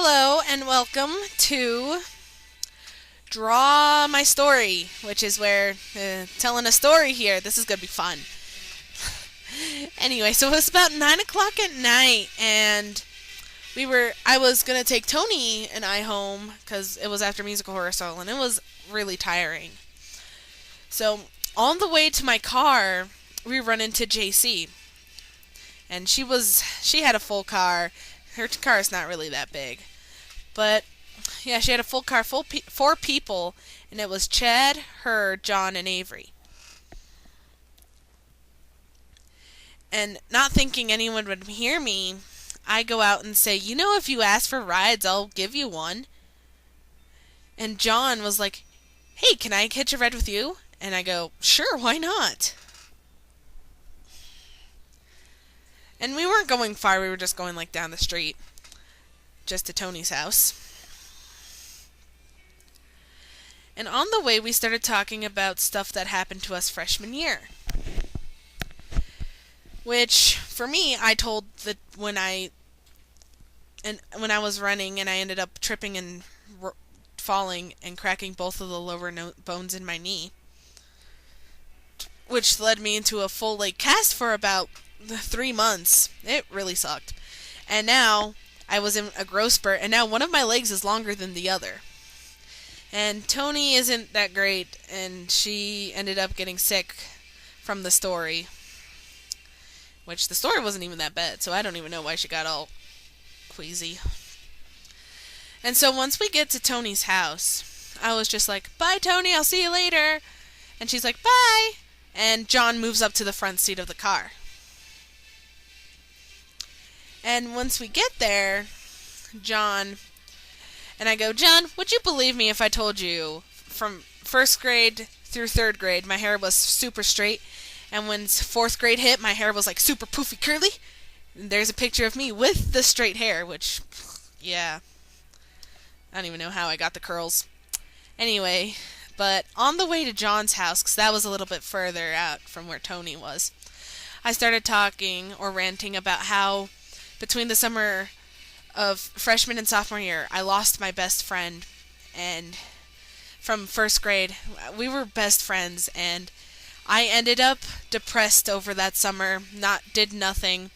Hello and welcome to Draw My Story, which is where telling a story here. This is gonna be fun. Anyway, so it was about 9 o'clock at night, and I was gonna take Tony and I home because it was after musical rehearsal, and it was really tiring. So on the way to my car, we run into JC, and she had a full car. Her car is not really that big, but yeah, she had a full car, four people, and it was Chad, her, John, and Avery. And not thinking anyone would hear me, I go out and say, if you ask for rides, I'll give you one. And John was like, hey, can I hitch a ride with you? And I go, sure, why not? And we weren't going far, we were just going down the street, just to Tony's house. And on the way, we started talking about stuff that happened to us freshman year. Which, for me, I told that when I was running and I ended up tripping and falling and cracking both of the lower bones in my knee, which led me into a full cast for about 3 months. It really sucked. And now I was in a growth spurt, and now one of my legs is longer than the other. And Tony isn't that great, and she ended up getting sick from the story, which the story wasn't even that bad, so I don't even know why she got all queasy. And so once we get to Tony's house, I was just like, bye Tony, I'll see you later. And she's like, bye. And John moves up to the front seat of the car. And once we get there, I go, John, would you believe me if I told you from first grade through third grade, my hair was super straight, and when fourth grade hit, my hair was super poofy curly? And there's a picture of me with the straight hair, which, yeah, I don't even know how I got the curls. Anyway, but on the way to John's house, because that was a little bit further out from where Tony was, I started talking or ranting about how between the summer of freshman and sophomore year, I lost my best friend, and from first grade, we were best friends, and I ended up depressed over that summer, did nothing,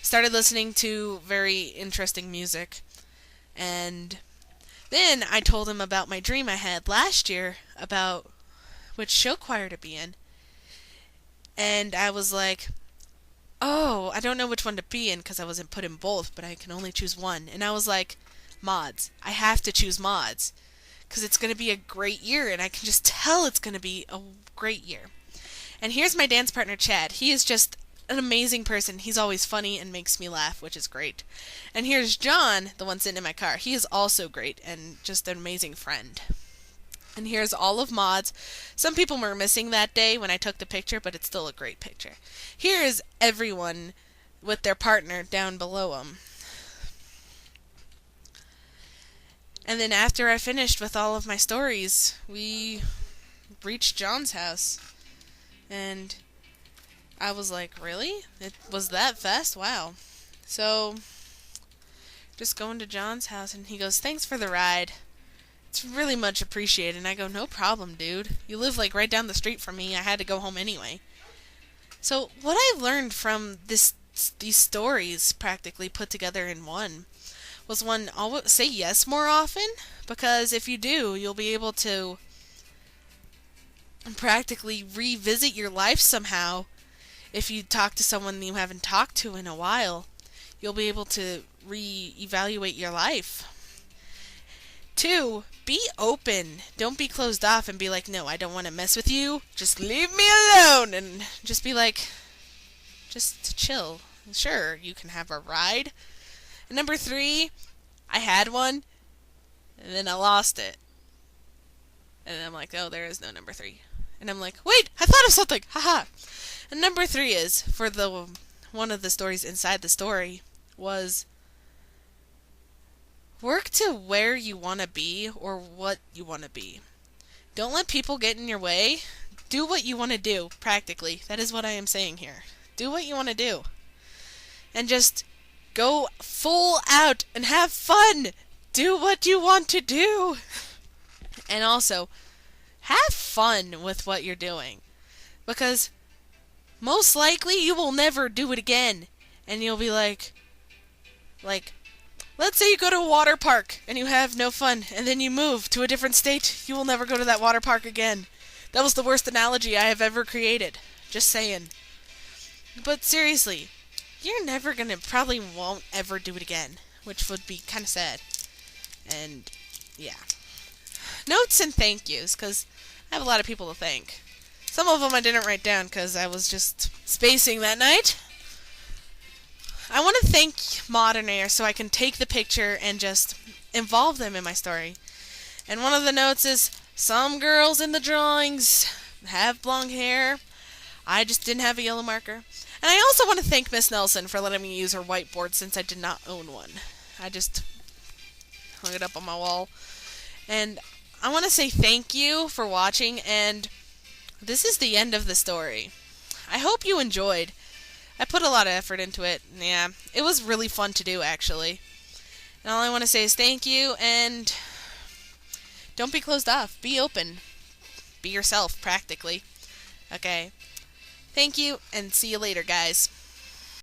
started listening to very interesting music, and then I told him about my dream I had last year about which show choir to be in, and I was like, oh, I don't know which one to be in because I wasn't put in both, but I can only choose one. And I was like, mods. I have to choose mods because it's going to be a great year, and I can just tell it's going to be a great year. And here's my dance partner, Chad. He is just an amazing person. He's always funny and makes me laugh, which is great. And here's John, the one sitting in my car. He is also great and just an amazing friend. And here's all of mods. Some people were missing that day when I took the picture, but it's still a great picture. Here is everyone with their partner down below them. And then after I finished with all of my stories, we reached John's house. And I was like, really? It was that fast? Wow. So, just going to John's house, and he goes, thanks for the ride. It's really much appreciated. And I go, no problem, dude. You live right down the street from me. I had to go home anyway. So what I learned from these stories practically put together in one was one, always say yes more often, because if you do, you'll be able to practically revisit your life somehow. If you talk to someone you haven't talked to in a while, you'll be able to reevaluate your life. 2, be open. Don't be closed off and be like, no, I don't want to mess with you. Just leave me alone. And just be like, just chill. Sure, you can have a ride. And number 3, I had one, and then I lost it. And then I'm like, oh, there is no number 3. And I'm like, wait, I thought of something. Haha. And number 3 is, for one of the stories inside the story, was work to where you want to be or what you want to be. Don't let people get in your way. Do what you want to do, practically. That is what I am saying here. Do what you want to do. And just go full out and have fun. Do what you want to do. And also, have fun with what you're doing. Because most likely you will never do it again. And you'll be like, let's say you go to a water park and you have no fun, and then you move to a different state. You will never go to that water park again. That was the worst analogy I have ever created. Just saying. But seriously, you're never gonna, probably won't ever do it again, which would be kind of sad. And yeah. Notes and thank yous, because I have a lot of people to thank. Some of them I didn't write down because I was just spacing that night. I want to thank Modern Air so I can take the picture and just involve them in my story. And one of the notes is, some girls in the drawings have blonde hair. I just didn't have a yellow marker. And I also want to thank Miss Nelson for letting me use her whiteboard since I did not own one. I just hung it up on my wall. And I want to say thank you for watching, and this is the end of the story. I hope you enjoyed. I put a lot of effort into it. Yeah, it was really fun to do, actually. And all I want to say is thank you, and don't be closed off. Be open. Be yourself, practically. Okay. Thank you, and see you later, guys.